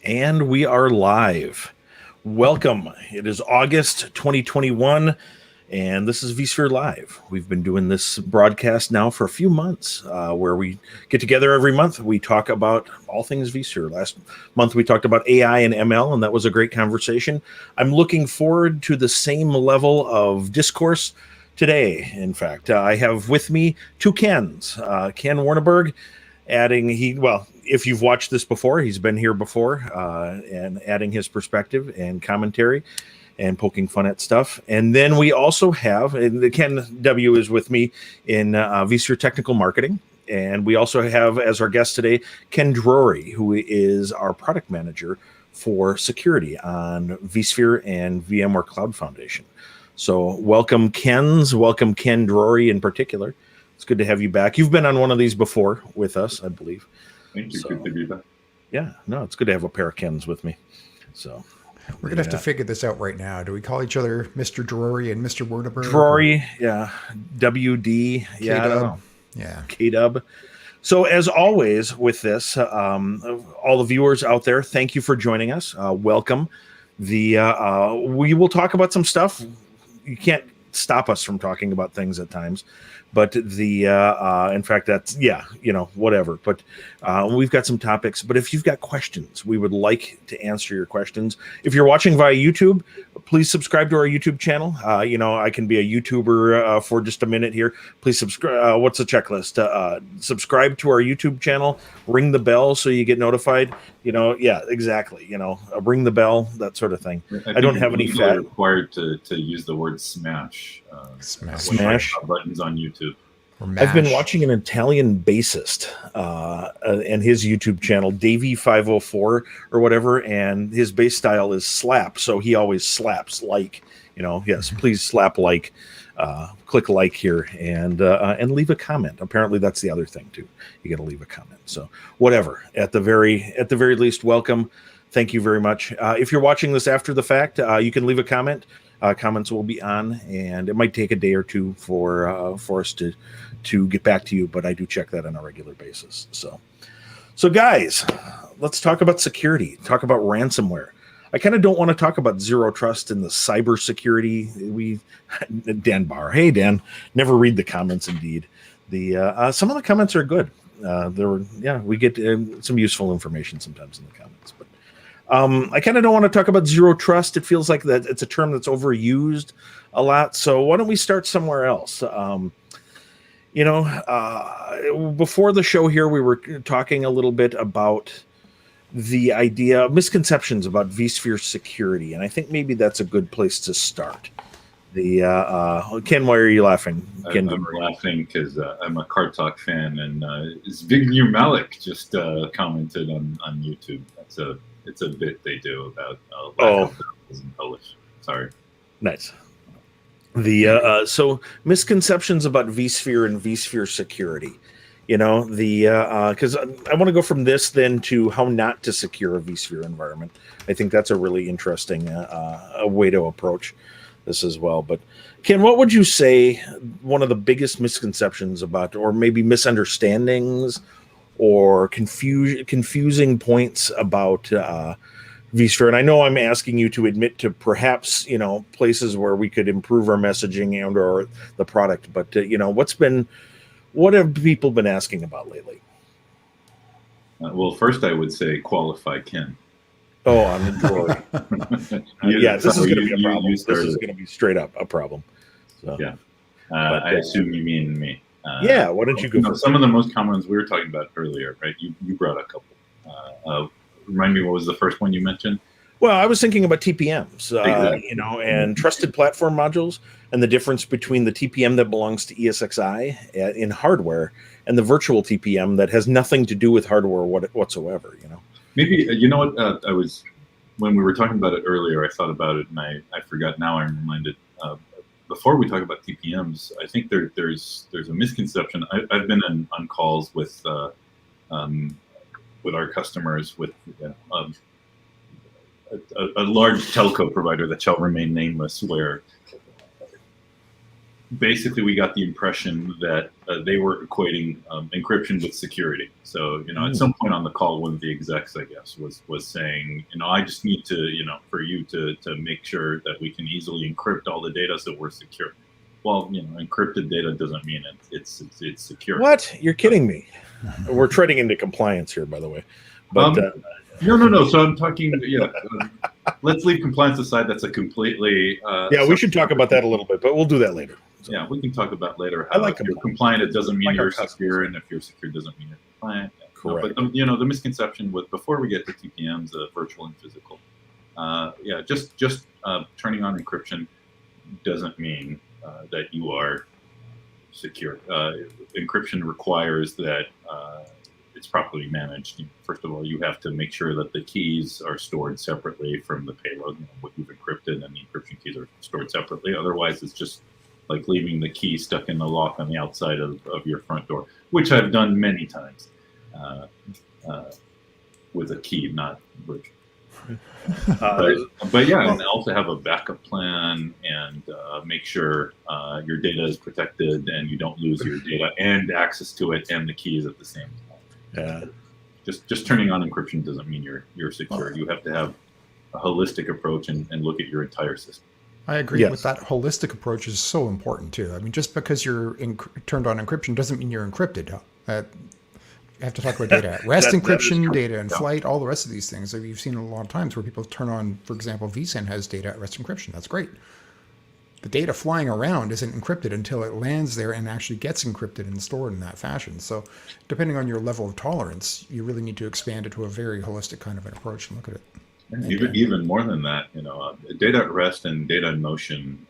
And we are live. Welcome. It is August 2021, and this is vSphere Live. We've been doing this broadcast now for a few months, where we get together every month. We talk about all things vSphere. Last month we talked about AI and ML, and that was a great conversation. I'm looking forward to the same level of discourse today. In fact, I have with me two Kens. Ken Warneberg, if you've watched this before, he's been here before, and adding his perspective and commentary and poking fun at stuff. And then we also have, and Ken W is with me in vSphere Technical Marketing. And we also have as our guest today, Ken Drury, who is our product manager for security on vSphere and VMware Cloud Foundation. So welcome, Kens. Welcome, Ken Drury in particular. It's good to have you back. You've been on one of these before with us, I believe. Thank you. So, good to be back. Yeah, no, it's good to have a pair of Kens with me. So we're gonna have to figure this out right now. Do we call each other Mr. Drury and Mr. Warneberg? Drury, yeah. WD, K-Dub. yeah, I don't know. Yeah. K-Dub. So as always with this, all the viewers out there, thank you for joining us. Welcome. We will talk about some stuff. You can't stop us from talking about things at times. But in fact, that's, whatever. But we've got some topics. But if you've got questions, we would like to answer your questions. If you're watching via YouTube, please subscribe to our YouTube channel. I can be a YouTuber for just a minute here. Please subscribe. What's the checklist? Subscribe to our YouTube channel. Ring the bell so you get notified. Yeah, exactly. Ring the bell, that sort of thing. I don't have any fat. Required to use the word smash. Smash buttons on YouTube. I've been watching an Italian bassist and his YouTube channel, Davey504 or whatever, and his bass style is slap. So he always slaps yes, please slap click like here and leave a comment. Apparently that's the other thing too. You got to leave a comment. So whatever, at the very least, welcome. Thank you very much. If you're watching this after the fact, you can leave a comment. Comments will be on, and it might take a day or two for us to get back to you, but I do check that on a regular basis. So guys, let's talk about security. Talk about ransomware. I kind of don't want to talk about zero trust in the cyber security. Dan Barr, hey Dan, never read the comments. Indeed, some of the comments are good. We get some useful information sometimes in the comments, but. I kind of don't want to talk about zero trust. It feels like that it's a term that's overused a lot. So why don't we start somewhere else? Before the show here, we were talking a little bit about the idea, misconceptions about vSphere security, and I think maybe that's a good place to start. Ken, why are you laughing? Ken, I'm laughing because I'm a Car Talk fan, and Zbigniew Malik just commented on YouTube. It's a bit they do about lack of in Polish. Sorry. Nice. So misconceptions about vSphere and vSphere security. Because I want to go from this then to how not to secure a vSphere environment. I think that's a really interesting way to approach this as well. But Ken, what would you say one of the biggest misconceptions about, or maybe misunderstandings, or confusing points about vSphere? And I know I'm asking you to admit to perhaps, places where we could improve our messaging and or the product, but what have people been asking about lately? Well, first I would say qualify Ken. Oh, I'm in glory. Yeah, this is going to be a problem. This is going to be straight up a problem. So, yeah, I assume you mean me. Yeah, why don't you go? Some of the most common ones we were talking about earlier, right? You brought a couple. Remind me, what was the first one you mentioned? Well, I was thinking about TPMs, exactly. And trusted platform modules, and the difference between the TPM that belongs to ESXi in hardware and the virtual TPM that has nothing to do with hardware whatsoever. Maybe when we were talking about it earlier, I thought about it and I forgot. Now I'm reminded. Before we talk about TPMs, I think there's a misconception. I've been on calls with our customers with a large telco provider that shall remain nameless, where basically we got the impression that they were equating encryption with security. So, at some point on the call, one of the execs, I guess, was saying, I just need to, for you to make sure that we can easily encrypt all the data so we're secure. Well, encrypted data doesn't mean it's secure. What? You're kidding me. We're treading into compliance here, by the way. But no. So I'm talking, let's leave compliance aside. That's a completely we should talk about that a little bit, but we'll do that later. So. Yeah, we can talk about later. I like if you're compliant, it doesn't mean you're secure, and if you're secure, doesn't mean you're compliant. Correct. But the misconception with before we get to TPMs, virtual and physical, just turning on encryption doesn't mean that you are secure. Encryption requires that it's properly managed. First of all, you have to make sure that the keys are stored separately from the payload, what you've encrypted, and the encryption keys are stored separately. Otherwise, it's just like leaving the key stuck in the lock on the outside of your front door, which I've done many times with a key, not virtual. But yeah, and also have a backup plan and make sure your data is protected and you don't lose your data and access to it and the keys at the same time. Yeah. Just turning on encryption doesn't mean you're secure. You have to have a holistic approach and look at your entire system. I agree with that. Holistic approach is so important too. I mean, just because you're turned on encryption doesn't mean you're encrypted. You have to talk about data at rest, encryption, data in flight, all the rest of these things. You've seen a lot of times where people turn on, for example, vSAN has data at rest encryption. That's great. The data flying around isn't encrypted until it lands there and actually gets encrypted and stored in that fashion. So depending on your level of tolerance, you really need to expand it to a very holistic kind of an approach and look at it. Even more than that, data at rest and data in motion,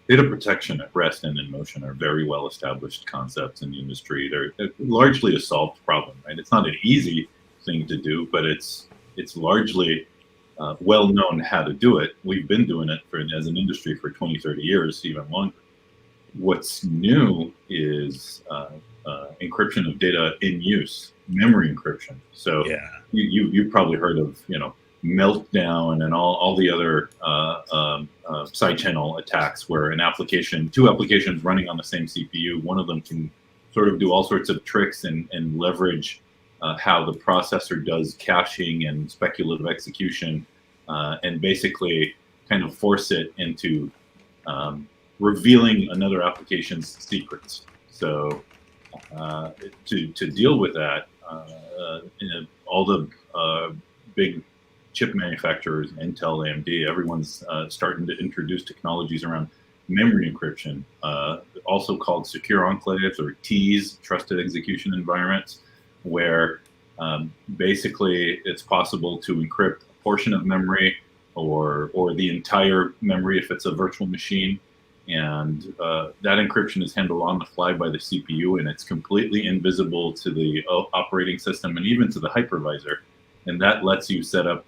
data protection at rest and in motion are very well established concepts in the industry. They're largely a solved problem, right? It's not an easy thing to do, but it's largely well known how to do it. We've been doing it as an industry for 20, 30 years, even longer. What's new is encryption of data in use, memory encryption. So you've probably heard of, Meltdown and all the other side channel attacks where two applications running on the same CPU, one of them can sort of do all sorts of tricks and leverage how the processor does caching and speculative execution and basically kind of force it into revealing another application's secrets. So to deal with that, all the big chip manufacturers, Intel, AMD, everyone's starting to introduce technologies around memory encryption, also called secure enclaves or TEEs, trusted execution environments, where basically it's possible to encrypt a portion of memory or the entire memory if it's a virtual machine. And that encryption is handled on the fly by the CPU, and it's completely invisible to the operating system and even to the hypervisor. And that lets you set up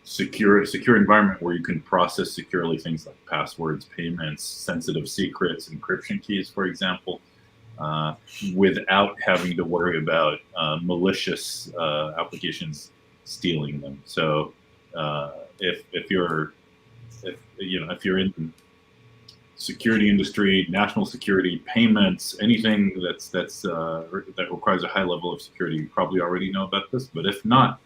secure environment where you can process securely things like passwords, payments, sensitive secrets, encryption keys, for example, without having to worry about malicious applications stealing them. So if you're in security industry, national security, payments, anything that requires a high level of security, you probably already know about this. But if not,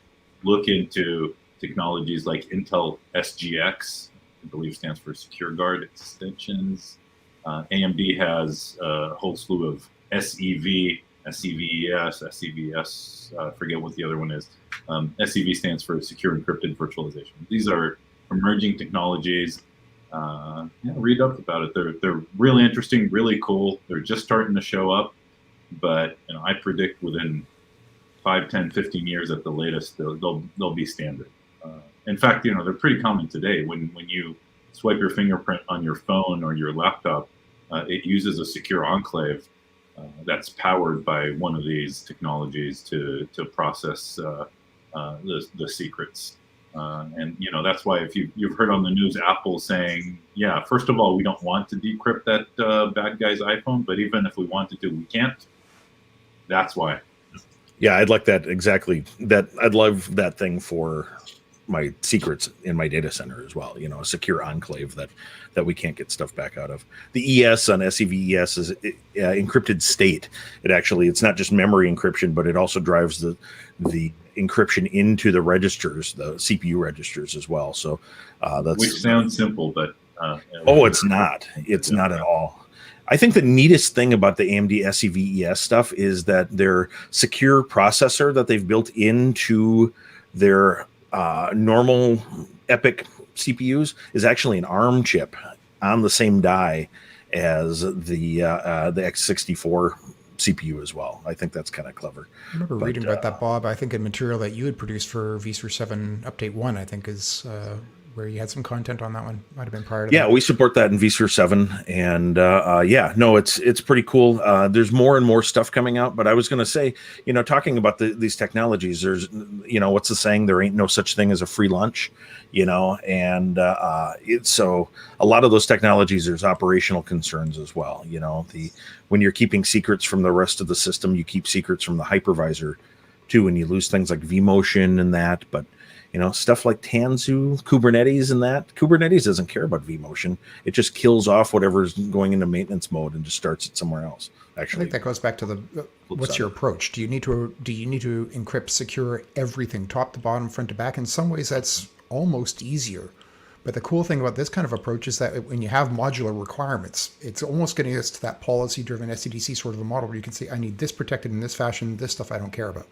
look into technologies like Intel SGX, I believe stands for Secure Guard extensions. AMD has a whole slew of SEV, SEVES, SEVS, forget what the other one is. SEV stands for Secure Encrypted Virtualization. These are emerging technologies. Read up about it. They're really interesting, really cool. They're just starting to show up, but I predict within 5, 10, 15 years at the latest, they'll be standard. In fact, they're pretty common today. When you swipe your fingerprint on your phone or your laptop, it uses a secure enclave that's powered by one of these technologies to process the secrets. And that's why if you've heard on the news Apple saying, first of all, we don't want to decrypt that bad guy's iPhone, but even if we wanted to, we can't. That's why. Yeah, I'd like that exactly. I'd love that thing for my secrets in my data center as well. A secure enclave that we can't get stuff back out of. The ES on SEVES is encrypted state. It's not just memory encryption, but it also drives the encryption into the registers, the CPU registers as well. So which sounds simple, but it's not. It's not at all. I think the neatest thing about the AMD SEVES stuff is that their secure processor that they've built into their normal EPYC CPUs is actually an ARM chip on the same die as the x64 CPU as well. I think that's kind of clever. I remember reading about that, Bob. I think a material that you had produced for vSphere 7 Update 1, I think, is where you had some content on that one. Might have been prior to that. Yeah, we support that in vSphere 7. And it's pretty cool. There's more and more stuff coming out. But I was going to say, talking about these technologies, there's, what's the saying? There ain't no such thing as a free lunch, and so a lot of those technologies, there's operational concerns as well. When you're keeping secrets from the rest of the system, you keep secrets from the hypervisor too, and you lose things like vMotion and that. But stuff like Tanzu, Kubernetes and that. Kubernetes doesn't care about vMotion. It just kills off whatever's going into maintenance mode and just starts it somewhere else. Actually, I think that goes back to what's your approach? Do you need to encrypt, secure everything, top to bottom, front to back? In some ways, that's almost easier. But the cool thing about this kind of approach is that when you have modular requirements, it's almost getting us to that policy-driven SCDC sort of a model where you can say, I need this protected in this fashion, this stuff I don't care about.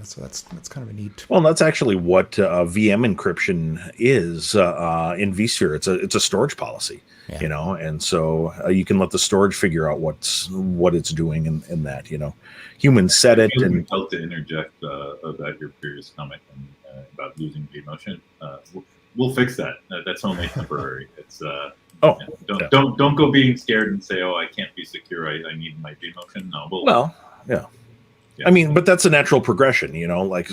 So that's kind of a neat. Well, that's actually what VM encryption is in vSphere. It's a storage policy, and so you can let the storage figure out what it's doing in that. Humans set it. And to interject about your previous comment about losing vMotion, we'll fix that. That's only temporary. It's don't go being scared and say, I can't be secure. I need my vMotion. No, yeah. I mean, but that's a natural progression,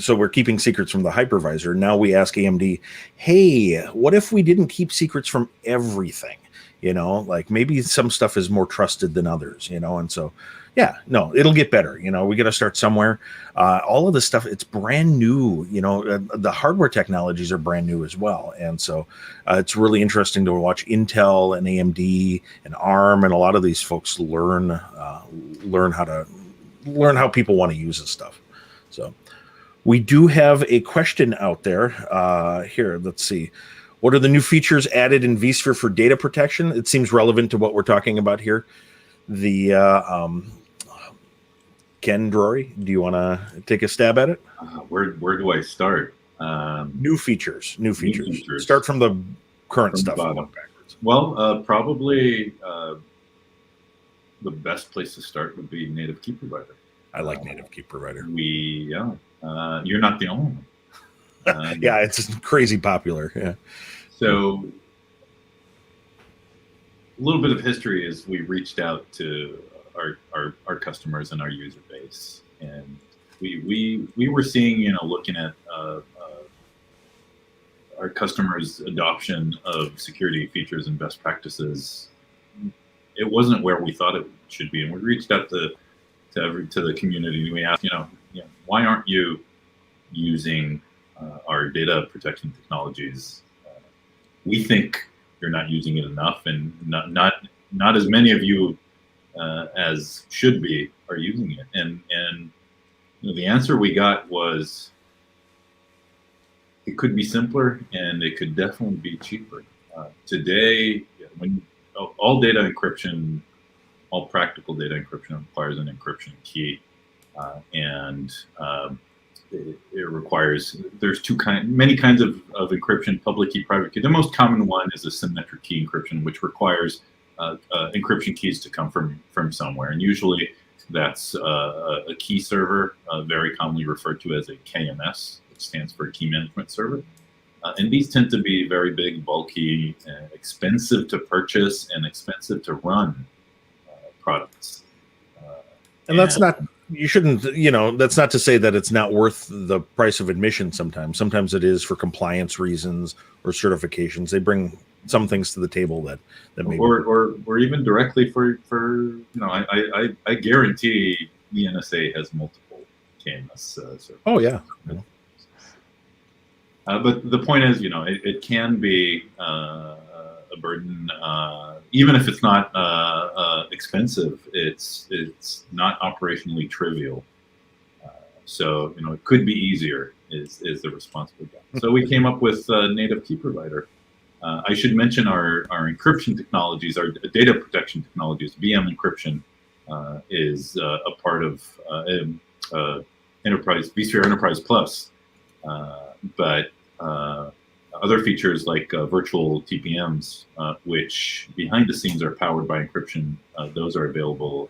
so we're keeping secrets from the hypervisor. Now we ask AMD, hey, what if we didn't keep secrets from everything? Maybe some stuff is more trusted than others, and so, it'll get better. We got to start somewhere. All of this stuff, it's brand new, the hardware technologies are brand new as well. And so it's really interesting to watch Intel and AMD and ARM and a lot of these folks learn how people want to use this stuff. So we do have a question out there here. Let's see. What are the new features added in vSphere for data protection? It seems relevant to what we're talking about here. The Ken Drury, do you want to take a stab at it? Where do I start? New features. Start from the current stuff. Well, probably the best place to start would be native key provider. I like native key provider. You're not the only one. Yeah, it's crazy popular. Yeah. So a little bit of history is we reached out to our customers and our user base, and we were seeing, looking at our customers' adoption of security features and best practices. It wasn't where we thought it should be, and we reached out to the community and we asked, why aren't you using our data protection technologies? We think you're not using it enough, and not as many of you as should be are using it. And the answer we got was it could be simpler and it could definitely be cheaper. Today, when all data encryption, all practical data encryption requires an encryption key, and it requires, there's many kinds of encryption, public key, private key. The most common one is a symmetric key encryption, which requires encryption keys to come from somewhere, and usually that's a key server, very commonly referred to as a KMS, which stands for Key Management Server. And these tend to be very big, bulky, expensive to purchase, and expensive to run products. And that's not, you shouldn't, that's not to say that it's not worth the price of admission sometimes. Sometimes it is for compliance reasons or certifications. They bring some things to the table that maybe. Or even directly for I guarantee the NSA has multiple KMS servers. Oh, yeah. But the point is, it can be a burden, even if it's not expensive. It's not operationally trivial. So it could be easier. Is the response we got. So we came up with native key provider. I should mention our encryption technologies, our data protection technologies. VM encryption is a part of vSphere Enterprise Plus, but other features like virtual TPMs, which behind the scenes are powered by encryption, those are available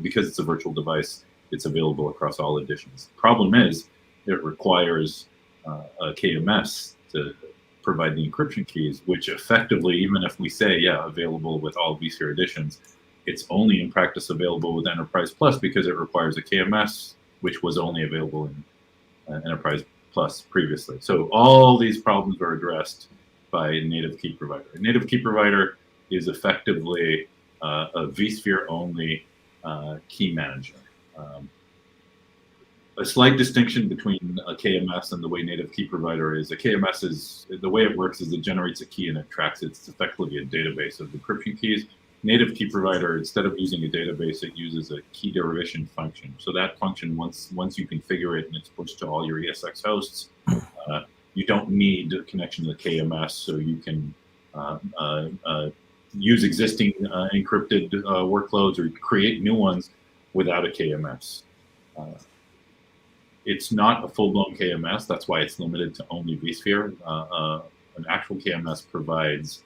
because it's a virtual device. It's available across all editions. Problem is, it requires a KMS to provide the encryption keys, which effectively, even if we say, available with all vSphere editions, it's only in practice available with Enterprise Plus because it requires a KMS, which was only available in Enterprise Plus previously. So all these problems are addressed by a native key provider. A native key provider is effectively a vSphere-only key manager. A slight distinction between a KMS and the way native key provider is, a KMS is, the way it works is it generates a key and it tracks it. It's effectively a database of encryption keys. Native key provider, instead of using a database, it uses a key derivation function. So that function, once you configure it and it's pushed to all your ESX hosts, you don't need a connection to the KMS, so you can use existing encrypted workloads or create new ones without a KMS. It's not a full-blown KMS. That's why it's limited to only vSphere. An actual KMS provides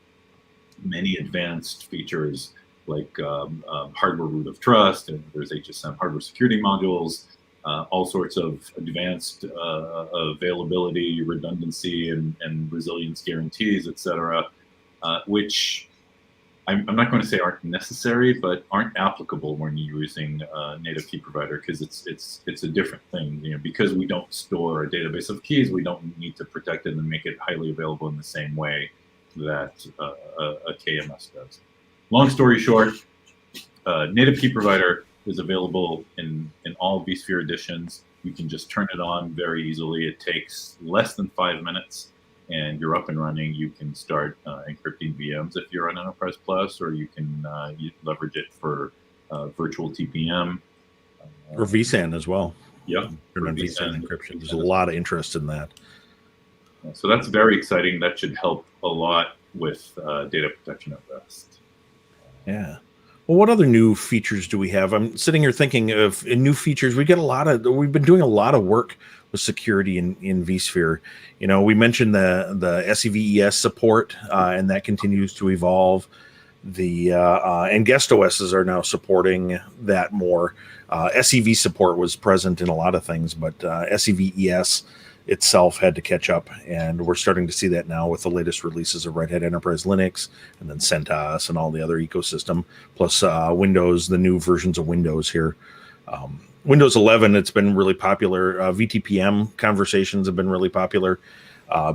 many advanced features like hardware root of trust, and there's HSM hardware security modules, all sorts of advanced availability, redundancy, and resilience guarantees, etc., which I'm not going to say aren't necessary, but aren't applicable when you're using native key provider, because it's a different thing. Because we don't store a database of keys, we don't need to protect it and make it highly available in the same way that a KMS does. Long story short, native key provider is available in all vSphere editions. You can just turn it on very easily. It takes less than 5 minutes. And you're up and running. You can start encrypting VMs if you're on Enterprise Plus, or you can leverage it for virtual TPM. Or vSAN as well. Yeah. vSAN encryption. There's a lot of interest in that. So that's very exciting. That should help a lot with data protection at rest. Yeah. Well, what other new features do we have? I'm sitting here thinking of new features. We've been doing a lot of work with security in vSphere. We mentioned the SEVES support, and that continues to evolve. And guest OSs are now supporting that more. SEV support was present in a lot of things, but SEVES itself had to catch up, and we're starting to see that now with the latest releases of Red Hat Enterprise Linux, and then CentOS and all the other ecosystem, plus Windows, the new versions of Windows here. Windows 11, it's been really popular. VTPM conversations have been really popular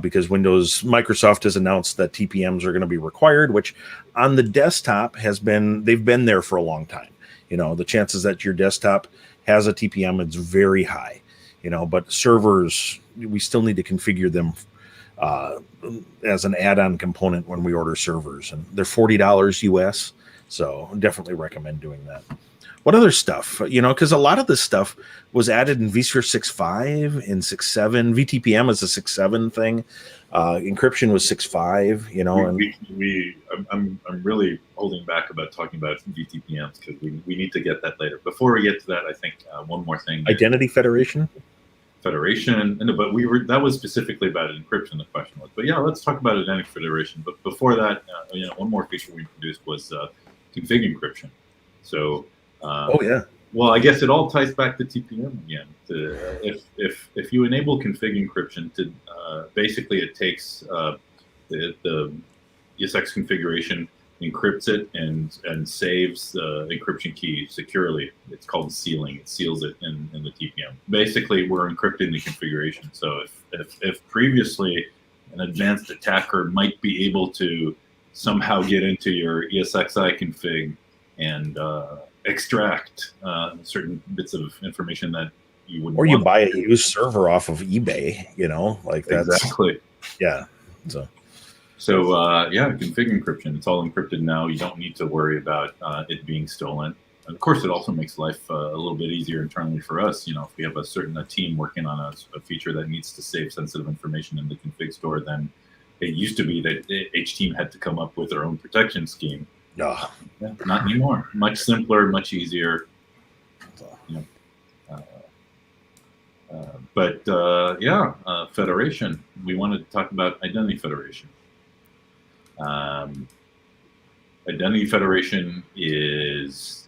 because Microsoft has announced that TPMs are going to be required, which on the desktop they've been there for a long time. The chances that your desktop has a TPM, it's very high. But servers, we still need to configure them as an add-on component when we order servers, and they're $40 US. So definitely recommend doing that. What other stuff? Because a lot of this stuff was added in vSphere 6.5 and 6.7. VTPM is a 6.7 thing. Encryption was 6.5. I'm really holding back about talking about VTPMs because we need to get that later. Before we get to that, I think one more thing. Identity Federation. But that was specifically about encryption. The question was, but let's talk about Identity Federation. But before that, one more feature we introduced was config encryption. So. Well, I guess it all ties back to TPM again. If you enable config encryption, basically it takes the ESX configuration, encrypts it, and saves the encryption key securely. It's called sealing. It seals it in the TPM. Basically, we're encrypting the configuration. So if previously an advanced attacker might be able to somehow get into your ESXi config and extract certain bits of information that you wouldn't or you buy a used server off of eBay, that's exactly. Yeah. So yeah, config encryption. It's all encrypted now. You don't need to worry about it being stolen. And of course, it also makes life a little bit easier internally for us. You know, if we have a team working on a feature that needs to save sensitive information in the config store, then it used to be that each team had to come up with their own protection scheme. Oh. Yeah, not anymore. Much simpler, much easier. You know, yeah, federation. We wanted to talk about identity federation. Identity federation is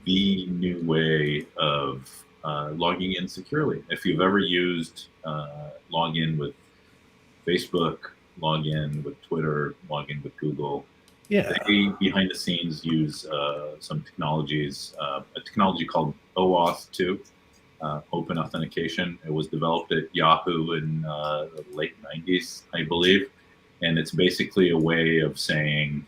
the new way of logging in securely. If you've ever used login with Facebook, login with Twitter, login with Google, they behind the scenes use some technologies, a technology called OAuth 2. Open authentication. It was developed at Yahoo in the late 90s, I believe. And it's basically a way of saying,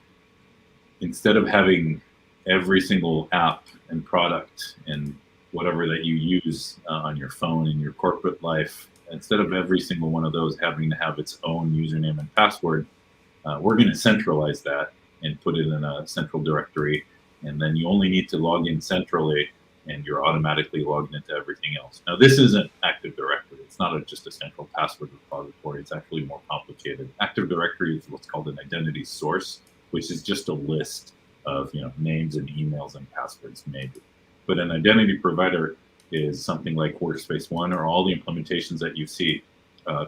instead of having every single app and product and whatever that you use on your phone in your corporate life, instead of every single one of those having to have its own username and password, we're going to centralize that and put it in a central directory. And then you only need to log in centrally, and you're automatically logged into everything else. Now, this isn't Active Directory. It's not just a central password repository. It's actually more complicated. Active Directory is what's called an identity source, which is just a list of names and emails and passwords maybe. But an identity provider is something like Workspace ONE or all the implementations that you see,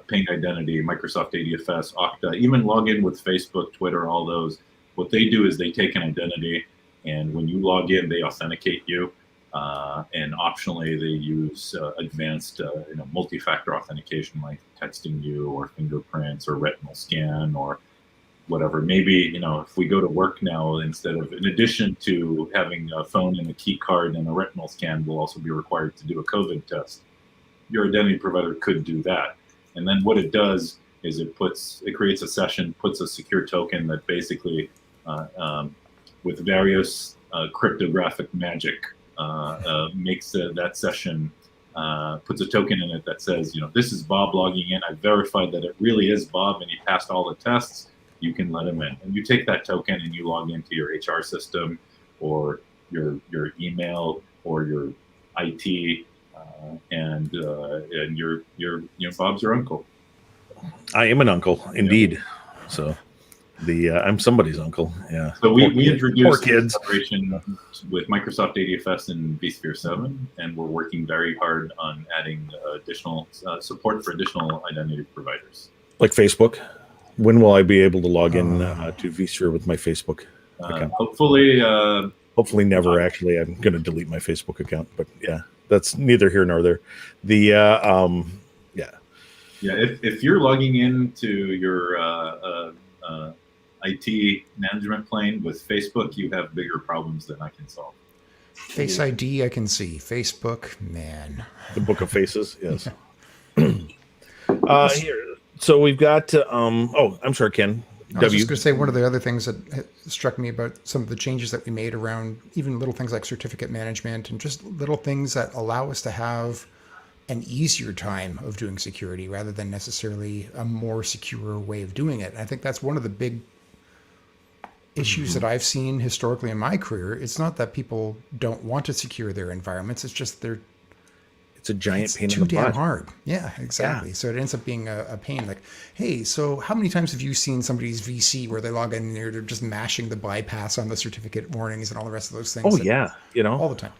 Ping Identity, Microsoft ADFS, Okta, even login with Facebook, Twitter, all those. What they do is they take an identity, and when you log in, they authenticate you. And optionally, they use advanced multi-factor authentication like texting you or fingerprints or retinal scan or whatever. Maybe, if we go to work now, in addition to having a phone and a key card and a retinal scan, we'll also be required to do a COVID test. Your identity provider could do that. And then what it does is it creates a session, puts a secure token that basically, with various cryptographic magic, makes that session, puts a token in it that says, this is Bob logging in. I verified that it really is Bob and he passed all the tests. You can let him in. And you take that token and you log into your HR system or your email or your IT, and you're Bob's your uncle. I am an uncle, indeed. So I'm somebody's uncle. Yeah. So we introduced kids collaboration with Microsoft ADFS and vSphere 7, and we're working very hard on adding additional support for additional identity providers. Like Facebook. When will I be able to log in to vSphere with my Facebook account? Hopefully never. Actually, I'm going to delete my Facebook account, but yeah, that's neither here nor there. If you're logging into your IT management plane with Facebook, you have bigger problems than I can solve. Face ID, I can see. Facebook, man. The Book of Faces, yes. Here. So we've got, I'm sorry, Ken. I was just going to say one of the other things that struck me about some of the changes that we made around even little things like certificate management and just little things that allow us to have an easier time of doing security rather than necessarily a more secure way of doing it. And I think that's one of the big issues that I've seen historically in my career. It's not that people don't want to secure their environments. It's just it's a giant pain in the butt. Too damn hard. Yeah, exactly. Yeah. So it ends up being a pain. Like, hey, so how many times have you seen somebody's VC where they log in and they're just mashing the bypass on the certificate warnings and all the rest of those things? Oh, yeah. All the time.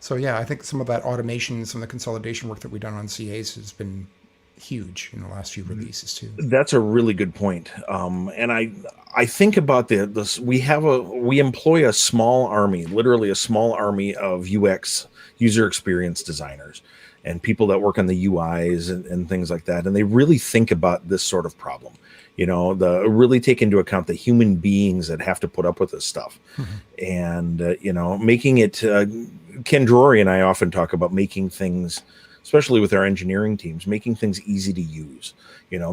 So, yeah, I think some of that automation, some of the consolidation work that we've done on CAs has been huge in the last few releases, too. That's a really good point. And I think about this. We employ a small army, literally a small army of UX, user experience designers, and people that work on the UIs and things like that. And they really think about this sort of problem, really take into account the human beings that have to put up with this stuff. And, making it, Ken Drury and I often talk about making things, especially with our engineering teams, making things easy to use,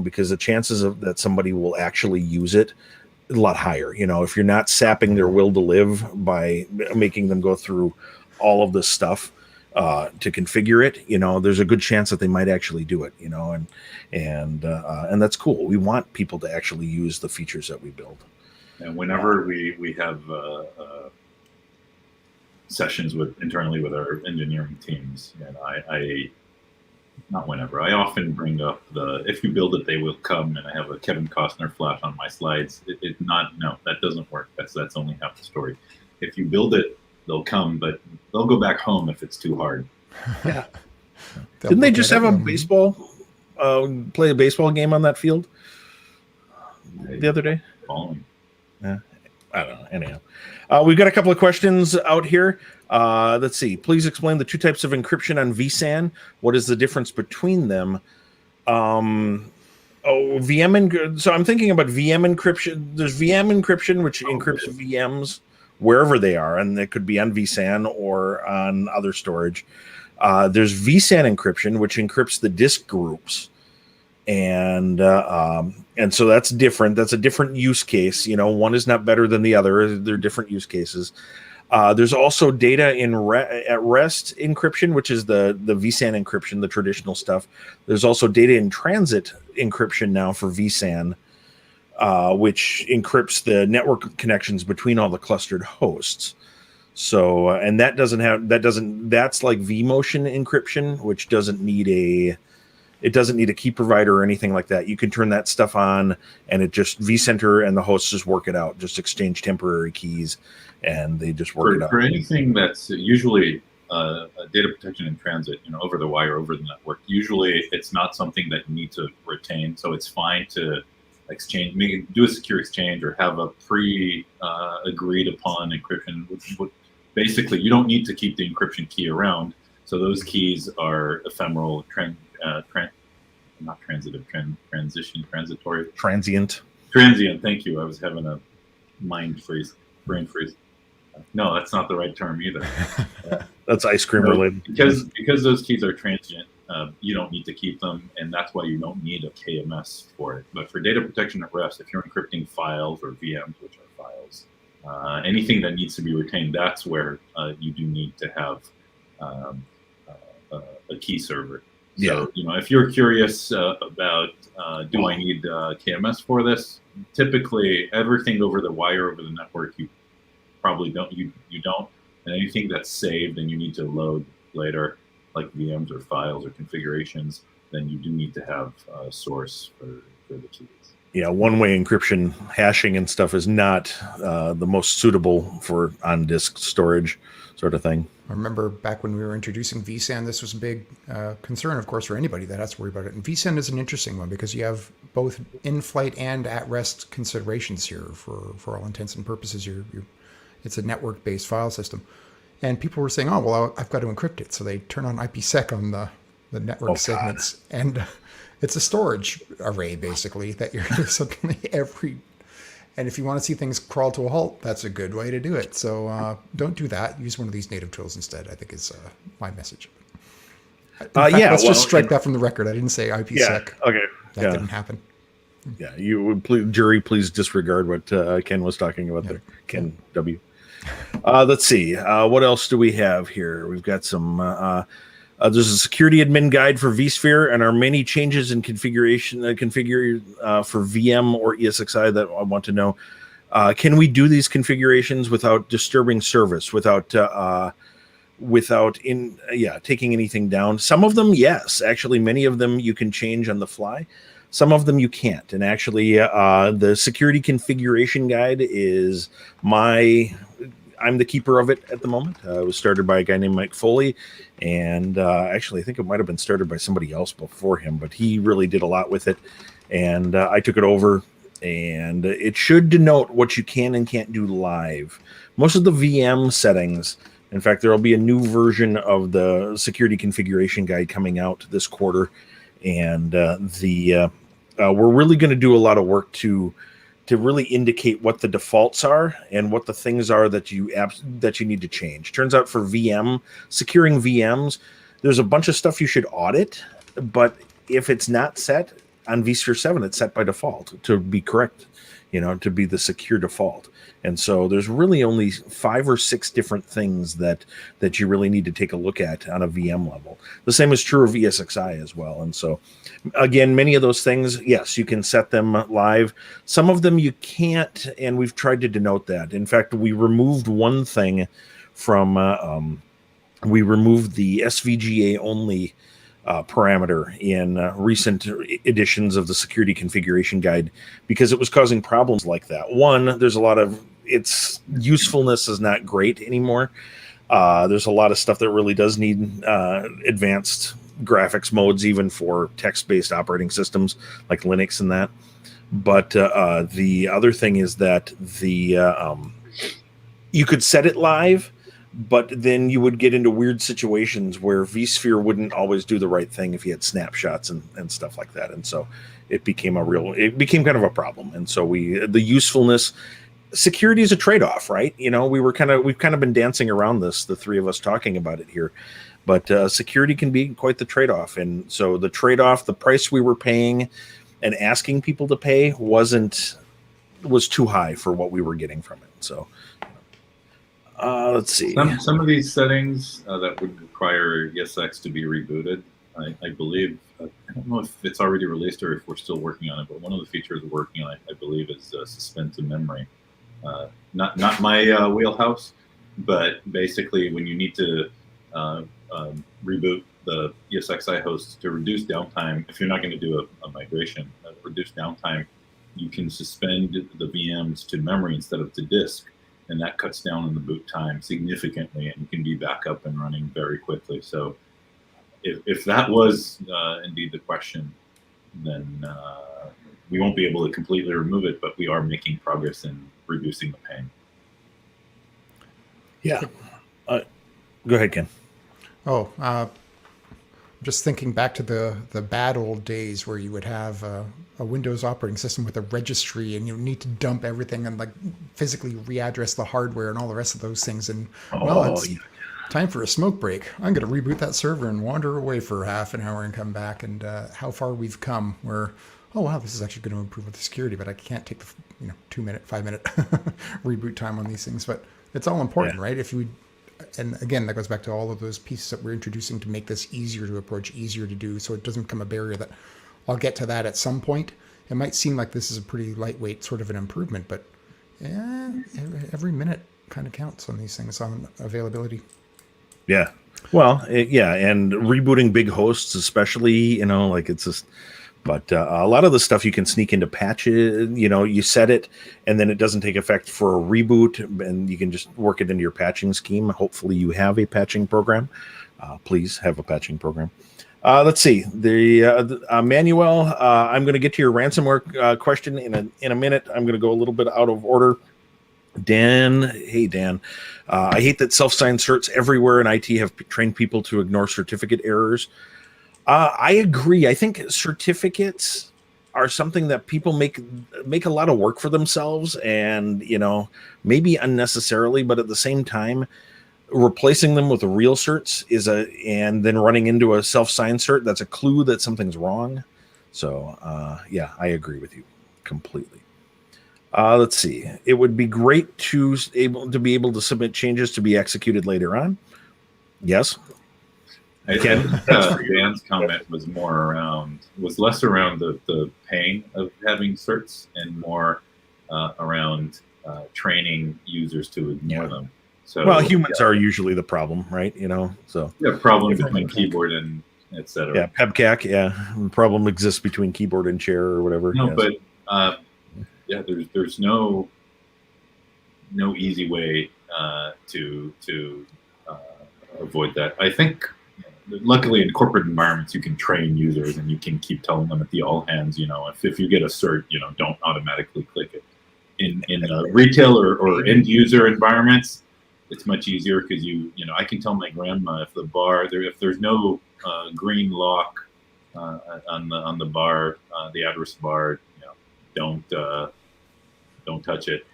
because the chances of that somebody will actually use it is a lot higher. If you're not sapping their will to live by making them go through all of this stuff, to configure it, there's a good chance that they might actually do it, and that's cool. We want people to actually use the features that we build. And whenever we have sessions internally with our engineering teams, and I often bring up if you build it, they will come, and I have a Kevin Costner flash on my slides. No, that doesn't work. That's only half the story. If you build it, they'll come, but they'll go back home if it's too hard. Yeah. Didn't they just have a play a baseball game on that field the other day? Following. Yeah. I don't know. Anyhow, we've got a couple of questions out here. Let's see. Please explain the two types of encryption on vSAN. What is the difference between them? So I'm thinking about VM encryption. There's VM encryption, which encrypts VMs wherever they are, and they could be on vSAN or on other storage. There's vSAN encryption, which encrypts the disk groups, and so that's different. That's a different use case. One is not better than the other. They're different use cases. There's also data at rest encryption, which is the vSAN encryption, the traditional stuff. There's also data in transit encryption now for vSAN, which encrypts the network connections between all the clustered hosts. So, and that's like vMotion encryption, which doesn't need a key provider or anything like that. You can turn that stuff on, and it just vCenter and the hosts just work it out, just exchange temporary keys, and they just work it out. For anything that's usually data protection in transit, over the wire, over the network, usually it's not something that you need to retain. So it's fine to do a secure exchange, or have a agreed upon encryption. Basically, you don't need to keep the encryption key around. So those keys are ephemeral, transient. Thank you. I was having a brain freeze. No, that's not the right term either. That's ice cream related. Because those keys are transient, you don't need to keep them, and that's why you don't need a KMS for it. But for data protection at rest, if you're encrypting files or VMs, which are files, anything that needs to be retained, that's where you do need to have a key server. So, if you're curious about do I need KMS for this, typically everything over the wire, over the network, you probably don't. You don't. And anything that's saved and you need to load later, like VMs or files or configurations, then you do need to have a source for the keys. Yeah, one-way encryption, hashing and stuff is not the most suitable for on-disk storage sort of thing. I remember back when we were introducing vSAN, this was a big concern, of course, for anybody that has to worry about it. And vSAN is an interesting one because you have both in-flight and at-rest considerations here. For all intents and purposes, it's a network-based file system. And people were saying, oh, well, I've got to encrypt it. So they turn on IPsec on the network segments. And it's a storage array, basically, that you're suddenly and if you want to see things crawl to a halt, that's a good way to do it. So don't do that. Use one of these native tools instead, I think is my message. Let's just strike that from the record. I didn't say IPsec. Yeah, okay. That didn't happen. Yeah, you would please disregard what Ken was talking about there. Ken W. Let's see. What else do we have here? We've got some... there's a security admin guide for vSphere, and are many changes in configuration for VM or ESXi that I want to know. Can we do these configurations without disturbing service, without taking anything down? Some of them, yes. Actually, many of them you can change on the fly. Some of them you can't. And actually, the security configuration guide is I'm the keeper of it at the moment. It was started by a guy named Mike Foley, and actually I think it might have been started by somebody else before him, but he really did a lot with it, and I took it over, and it should denote what you can and can't do live. Most of the VM settings, in fact, there will be a new version of the security configuration guide coming out this quarter, and we're really going to do a lot of work to really indicate what the defaults are and what the things are that you need to change. Turns out for securing VMs, there's a bunch of stuff you should audit, but if it's not set, on vSphere 7, it's set by default to be correct, to be the secure default. And so there's really only 5 or 6 different things that you really need to take a look at on a VM level. The same is true of ESXi as well. And so, again, many of those things, yes, you can set them live. Some of them you can't, and we've tried to denote that. In fact, we removed one thing from, we removed the SVGA only parameter in recent editions of the security configuration guide because it was causing problems like that. One, there's a lot of its usefulness is not great anymore. There's a lot of stuff that really does need advanced graphics modes, even for text-based operating systems like Linux and that. But the other thing is that you could set it live, but then you would get into weird situations where vSphere wouldn't always do the right thing if you had snapshots and stuff like that. And so it became kind of a problem. And so the usefulness, security is a trade-off, right? We've kind of been dancing around this, the three of us talking about it here, but security can be quite the trade-off. And so the trade-off, the price we were paying and asking people to pay was too high for what we were getting from it. So let's see. Some of these settings that would require ESX to be rebooted, I believe, I don't know if it's already released or if we're still working on it, but one of the features we're working on, I believe, is suspend to memory. Not my wheelhouse, but basically when you need to reboot the ESXi host to reduce downtime, if you're not going to do a migration, reduce downtime, you can suspend the VMs to memory instead of to disk. And that cuts down on the boot time significantly, and you can be back up and running very quickly. So if that was indeed the question, then we won't be able to completely remove it, but we are making progress in reducing the pain. Yeah. Go ahead, Ken. Just thinking back to the bad old days where you would have a Windows operating system with a registry and you need to dump everything and like physically readdress the hardware and all the rest of those things. And it's time for a smoke break. I'm going to reboot that server and wander away for half an hour and come back. And how far we've come where, oh wow, this is actually going to improve with the security, but I can't take the 2-minute, 5-minute reboot time on these things. But it's all important, right? And again, that goes back to all of those pieces that we're introducing to make this easier to approach, easier to do, so it doesn't become a barrier that I'll get to that at some point. It might seem like this is a pretty lightweight sort of an improvement, but every minute kind of counts on these things, on availability. Yeah. Well, and rebooting big hosts, especially, it's just... But a lot of the stuff you can sneak into patches, you set it and then it doesn't take effect for a reboot and you can just work it into your patching scheme. Hopefully you have a patching program. Please have a patching program. Let's see. The Manuel, I'm going to get to your ransomware question in a minute. I'm going to go a little bit out of order. Dan, hey, Dan. I hate that self-signed certs everywhere in IT have trained people to ignore certificate errors. I agree. I think certificates are something that people make a lot of work for themselves and, maybe unnecessarily, but at the same time, replacing them with real certs and then running into a self-signed cert, that's a clue that something's wrong. So, I agree with you completely. Let's see. It would be great to be able to submit changes to be executed later on. Yes. I think Dan's comment was less around the pain of having certs and more around training users to ignore them. So, humans are usually the problem, right? So problems between keyboard and etc. Yeah, PEBCAC. Yeah, the problem exists between keyboard and chair or whatever. No, but there's no easy way to avoid that. I think. Luckily, in corporate environments, you can train users and you can keep telling them at the all hands, if you get a cert, don't automatically click it. In retail or end user environments, it's much easier because I can tell my grandma if there's no green lock on the bar, the address bar, don't touch it.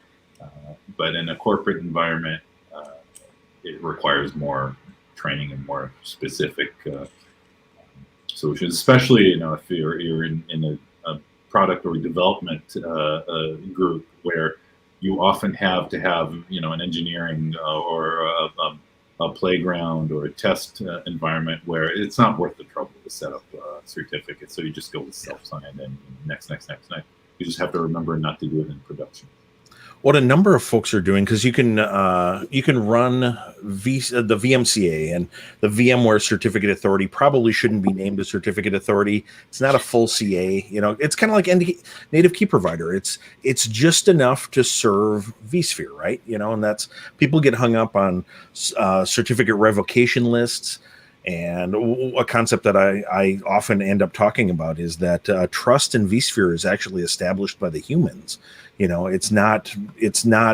But in a corporate environment, it requires more training and more specific solutions, especially if you're in a product or development group where you often have to have, an engineering or a playground or a test environment where it's not worth the trouble to set up certificates. So you just go with self-signed and next. You just have to remember not to do it in production. What a number of folks are doing, because you can run the VMCA, and the VMware Certificate Authority probably shouldn't be named a certificate authority. It's not a full CA. It's kind of like native key provider. It's just enough to serve vSphere, right? And that's, people get hung up on certificate revocation lists. And a concept that I often end up talking about is that trust in vSphere is actually established by the humans. It's not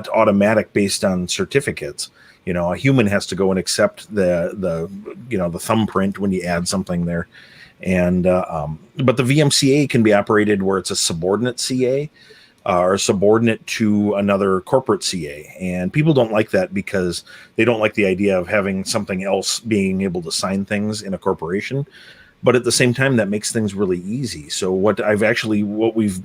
automatic based on certificates. A human has to go and accept the thumbprint when you add something there. And but the VMCA can be operated where it's a subordinate CA or subordinate to another corporate CA. And people don't like that because they don't like the idea of having something else being able to sign things in a corporation. But at the same time, that makes things really easy. So what we've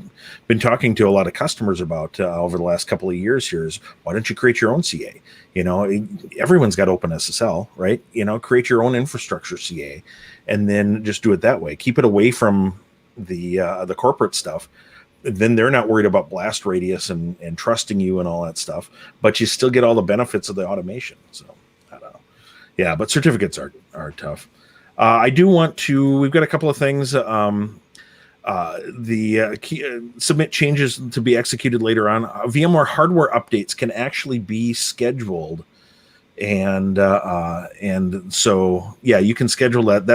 been talking to a lot of customers about over the last couple of years here is, why don't you create your own CA? Everyone's got OpenSSL, right? Create your own infrastructure CA, and then just do it that way. Keep it away from the corporate stuff. Then they're not worried about blast radius and trusting you and all that stuff, but you still get all the benefits of the automation. So I don't know. Yeah, but certificates are tough. I do want to, we've got a couple of things. Submit changes to be executed later on. VMware hardware updates can actually be scheduled. And so, yeah, you can schedule that.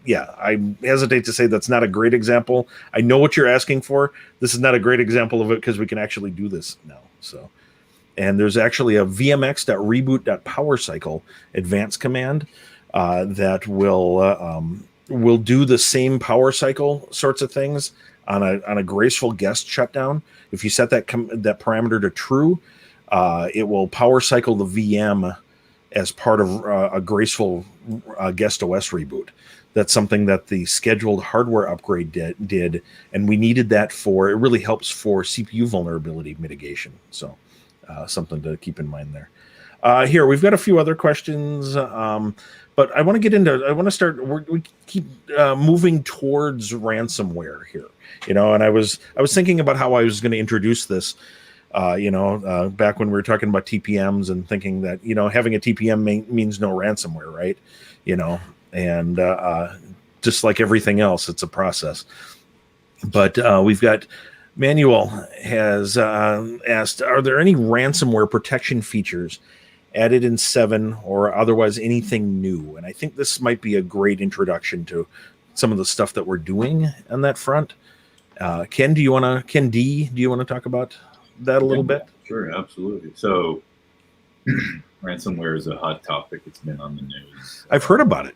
I hesitate to say that's not a great example. I know what you're asking for. This is not a great example of it because we can actually do this now. So, and there's actually a vmx.reboot.powercycle advanced command that will do the same power cycle sorts of things on a graceful guest shutdown. If you set that parameter to true, it will power cycle the VM as part of a graceful guest OS reboot. That's something that the scheduled hardware upgrade did, and we needed that it really helps for CPU vulnerability mitigation. So something to keep in mind there. Here, we've got a few other questions, but I want to start, we keep moving towards ransomware here, and I was thinking about how I was going to introduce this, back when we were talking about TPMs and thinking that, having a TPM means no ransomware, right? And just like everything else, it's a process. But we've got, Manuel has asked, are there any ransomware protection features added in 7 or otherwise anything new? And I think this might be a great introduction to some of the stuff that we're doing on that front. Ken D, do you want to talk about that a little bit? Sure, absolutely. So ransomware is a hot topic. It's been on the news. I've heard about it.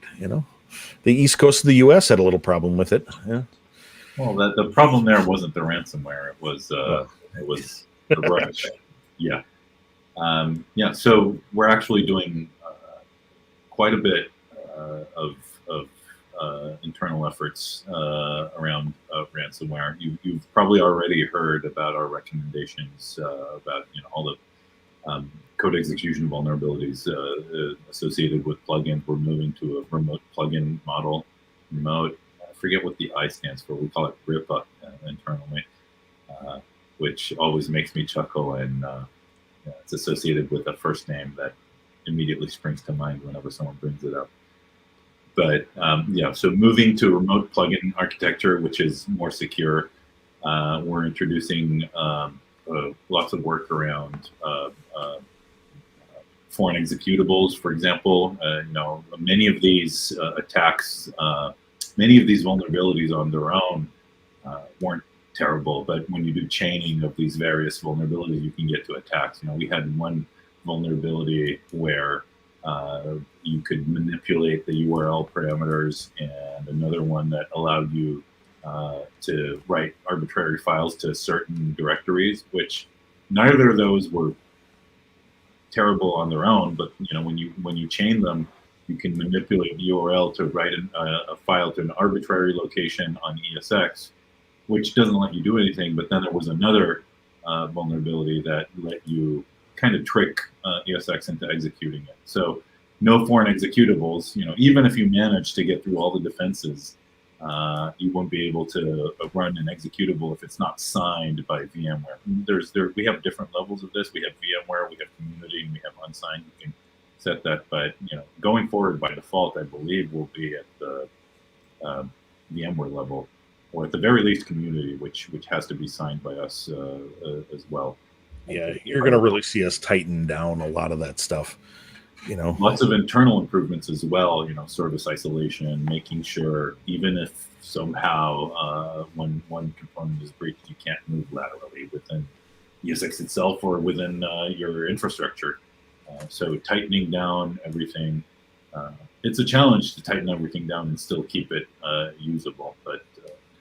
The East Coast of the U.S. had a little problem with it. Yeah. Well, the problem there wasn't the ransomware. It was the branch. Yeah. So we're actually doing quite a bit of internal efforts around ransomware. You've probably already heard about our recommendations about all the code execution vulnerabilities associated with plugins. We're moving to a remote plugin model. Remote, I forget what the I stands for. We call it RIPA internally, which always makes me chuckle, and it's associated with a first name that immediately springs to mind whenever someone brings it up. But so moving to remote plugin architecture, which is more secure. We're introducing lots of work around foreign executables, for example. Many of these attacks, many of these vulnerabilities on their own weren't terrible, but when you do chaining of these various vulnerabilities, you can get to attacks. We had one vulnerability where you could manipulate the URL parameters, and another one that allowed you to write arbitrary files to certain directories, which neither of those were terrible on their own, but when you chain them, you can manipulate the URL to write a file to an arbitrary location on ESX, which doesn't let you do anything. But then there was another vulnerability that let you kind of trick ESX into executing it. So no foreign executables. Even if you manage to get through all the defenses, you won't be able to run an executable if it's not signed by VMware. We have different levels of this. We have VMware, we have community, and we have unsigned. You can set that, but going forward by default, I believe will be at the VMware level, or at the very least community, which has to be signed by us as well. Yeah, you're going to really see us tighten down a lot of that stuff. Lots of internal improvements as well. Service isolation, making sure even if somehow when one component is breached, you can't move laterally within ESX itself or within your infrastructure. So tightening down everything. It's a challenge to tighten everything down and still keep it usable, but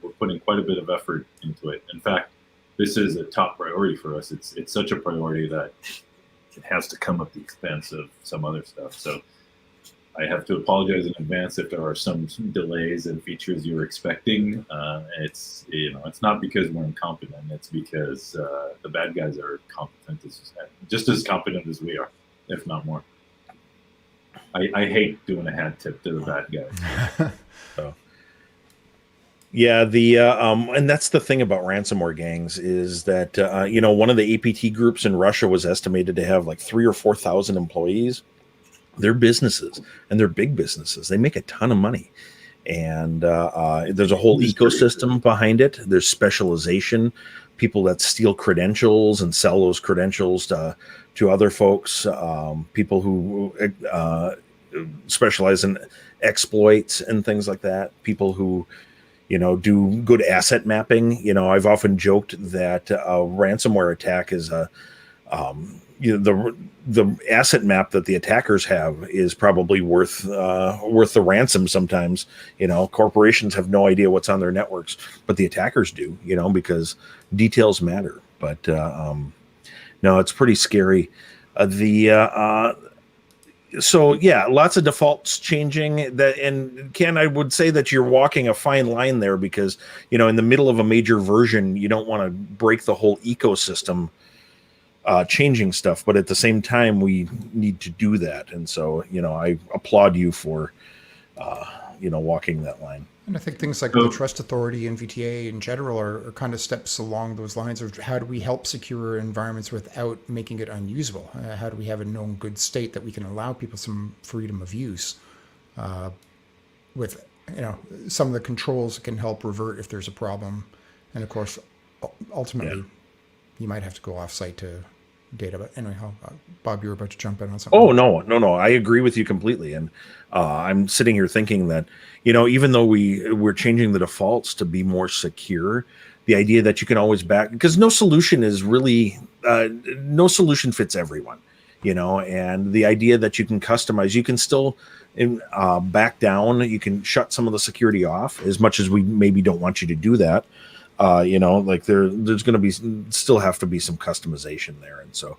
we're putting quite a bit of effort into it. In fact, this is a top priority for us. It's such a priority that it has to come at the expense of some other stuff. So I have to apologize in advance if there are some delays in features you're expecting. It's not because we're incompetent. It's because the bad guys are competent, just as competent as we are, if not more. I hate doing a hat tip to the bad guys. So. Yeah, and that's the thing about ransomware gangs is that one of the APT groups in Russia was estimated to have like 3,000 or 4,000 employees. They're businesses, and they're big businesses. They make a ton of money, and there's a whole ecosystem behind it. There's specialization, people that steal credentials and sell those credentials to other folks, people who specialize in exploits and things like that, people who do good asset mapping. I've often joked that a ransomware attack is the asset map that the attackers have is probably worth the ransom sometimes. Corporations have no idea what's on their networks, but the attackers do, because details matter. But no, it's pretty scary. So yeah, lots of defaults changing. And Ken, I would say that you're walking a fine line there because in the middle of a major version, you don't want to break the whole ecosystem changing stuff, but at the same time, we need to do that. And so I applaud you for walking that line. And I think things like the Trust Authority and VTA in general are kind of steps along those lines of how do we help secure environments without making it unusable? How do we have a known good state that we can allow people some freedom of use with some of the controls that can help revert if there's a problem. And of course, ultimately, you might have to go off-site to data. But anyway, Bob, you were about to jump in on something. Oh, no. I agree with you completely. And I'm sitting here thinking that, even though we're changing the defaults to be more secure, the idea that you can always because no solution is really, no solution fits everyone, and the idea that you can customize, you can still back down, you can shut some of the security off as much as we maybe don't want you to do that. Like there's going to be still have to be some customization there. And so,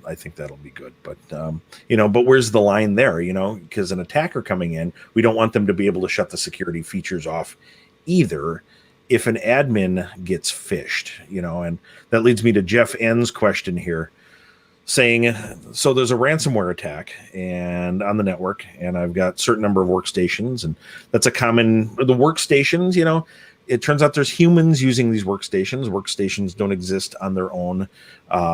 I think that'll be good, but but where's the line there, because an attacker coming in, we don't want them to be able to shut the security features off either if an admin gets phished, and that leads me to Jeff N's question here saying, so there's a ransomware attack and on the network, and I've got certain number of workstations, and that's the workstations, it turns out there's humans using these workstations. Workstations don't exist on their own,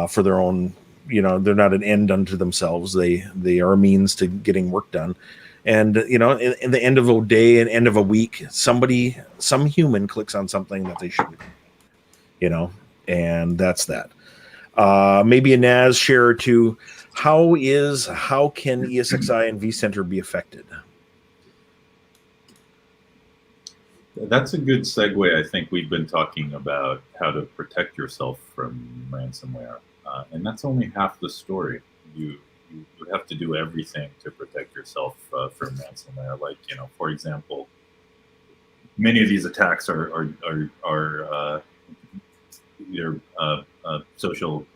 for their own, they're not an end unto themselves. They are a means to getting work done. And, in the end of a day and end of a week, some human clicks on something that they shouldn't, and that's that. Maybe a NAS share or two. How can ESXi and vCenter be affected? That's a good segue. I think we've been talking about how to protect yourself from ransomware, and that's only half the story. You have to do everything to protect yourself from ransomware. Like, for example, many of these attacks are either social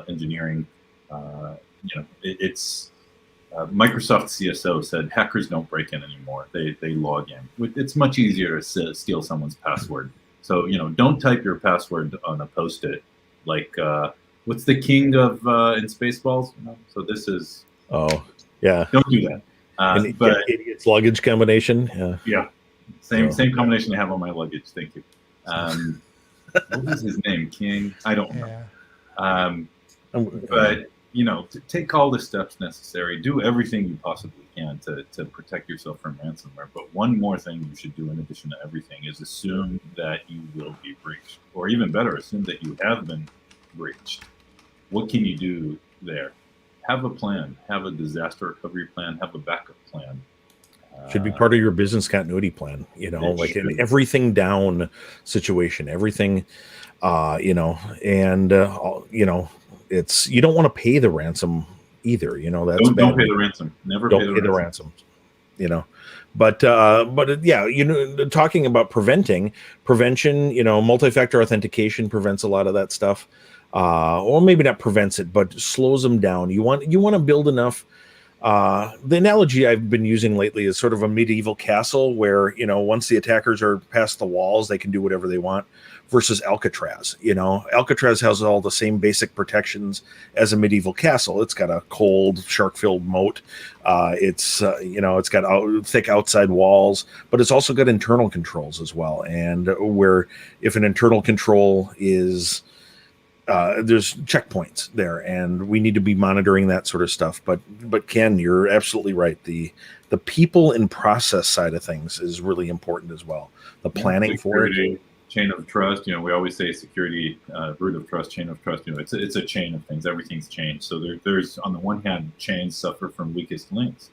engineering. It's Microsoft CSO said hackers don't break in anymore. They log in. It's much easier to steal someone's password. So, don't type your password on a Post-it, like, what's the king of in Spaceballs? So this is, Oh, yeah. don't do that. And But idiot's luggage combination. Yeah. yeah, same combination I have on my luggage. Thank you. What was his name? King? I don't know. Yeah. But take all the steps necessary. Do everything you possibly can to protect yourself from ransomware. But one more thing you should do in addition to everything is assume that you will be breached, or even better, assume that you have been breached. What can you do there? Have a plan. Have a disaster recovery plan. Have a backup plan. Should be part of your business continuity plan, like an everything down situation, everything, it's, you don't want to pay the ransom either. That's don't bad. pay the ransom. Never don't pay the ransom. But talking about prevention, multi-factor authentication prevents a lot of that stuff. Or maybe not prevents it, but slows them down. You want to build enough. The analogy I've been using lately is sort of a medieval castle where, once the attackers are past the walls, they can do whatever they want, versus Alcatraz. Alcatraz has all the same basic protections as a medieval castle. It's got a cold, shark-filled moat. It's got thick outside walls, but it's also got internal controls as well. And where if an internal control is there's checkpoints there, and we need to be monitoring that sort of stuff. But Ken, you're absolutely right. The people and process side of things is really important as well. The planning for it. Chain of trust. We always say security, root of trust, chain of trust. It's a chain of things. Everything's chained. So there's on the one hand, chains suffer from weakest links,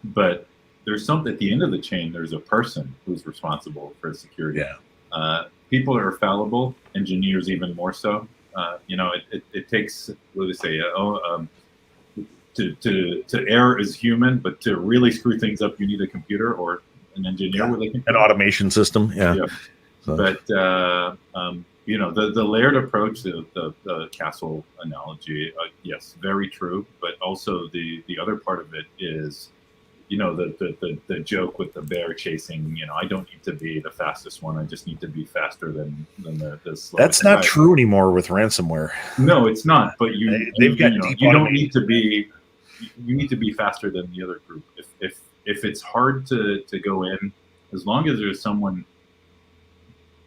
but there's something at the end of the chain. There's a person who's responsible for security. Yeah. People are fallible. Engineers even more so. It takes, what do they say? To err is human, but to really screw things up, you need a computer or an engineer with a computer. An automation system. Yeah. So. But the layered approach, the castle analogy, yes, very true. But also the other part of it is, the joke with the bear chasing. I don't need to be the fastest one. I just need to be faster than the slowest. That's not true anymore with ransomware. No, it's not. But you don't need to be. You need to be faster than the other group. If it's hard to go in, as long as there's someone.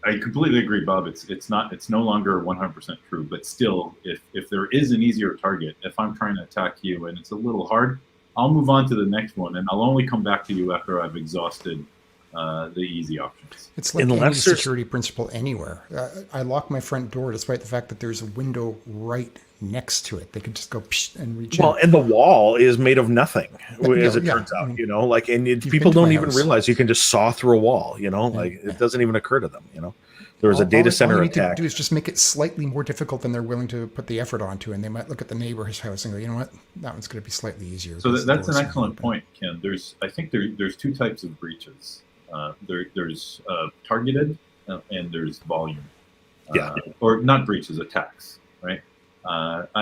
I completely agree, Bob. It's no longer 100% true. But still, if there is an easier target, if I'm trying to attack you and it's a little hard, I'll move on to the next one, and I'll only come back to you after I've exhausted the easy options. It's like any security principle anywhere. I lock my front door despite the fact that there's a window right next to it. They could just go and reach in. And the wall is made of nothing, as it turns out. People don't even realize you can just saw through a wall. It doesn't even occur to them. There was a data center all you attack. need to do is just make it slightly more difficult than they're willing to put the effort onto, and they might look at the neighbor's house and go, you know what, that one's going to be slightly easier. So that's an excellent point, Ken. I think there's two types of breaches. There's targeted and there's volume. Or not breaches, attacks, right? I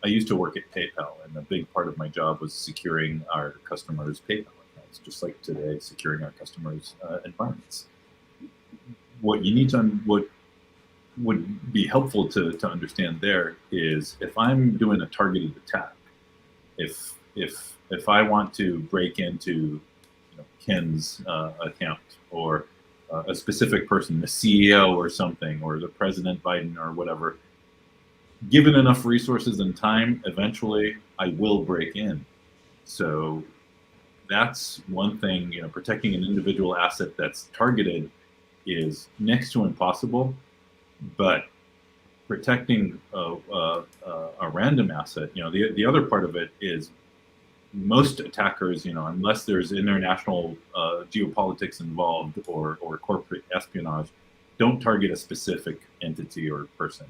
used to work at PayPal, and a big part of my job was securing our customers' PayPal accounts, just like today, securing our customers' environments. What would be helpful to understand there is if I'm doing a targeted attack, if I want to break into Ken's account or a specific person, the CEO or something, or the President Biden or whatever, given enough resources and time, eventually I will break in. So that's one thing, protecting an individual asset that's targeted is next to impossible, but protecting a random asset, the other part of it is most attackers, unless there's international geopolitics involved or corporate espionage, don't target a specific entity or person.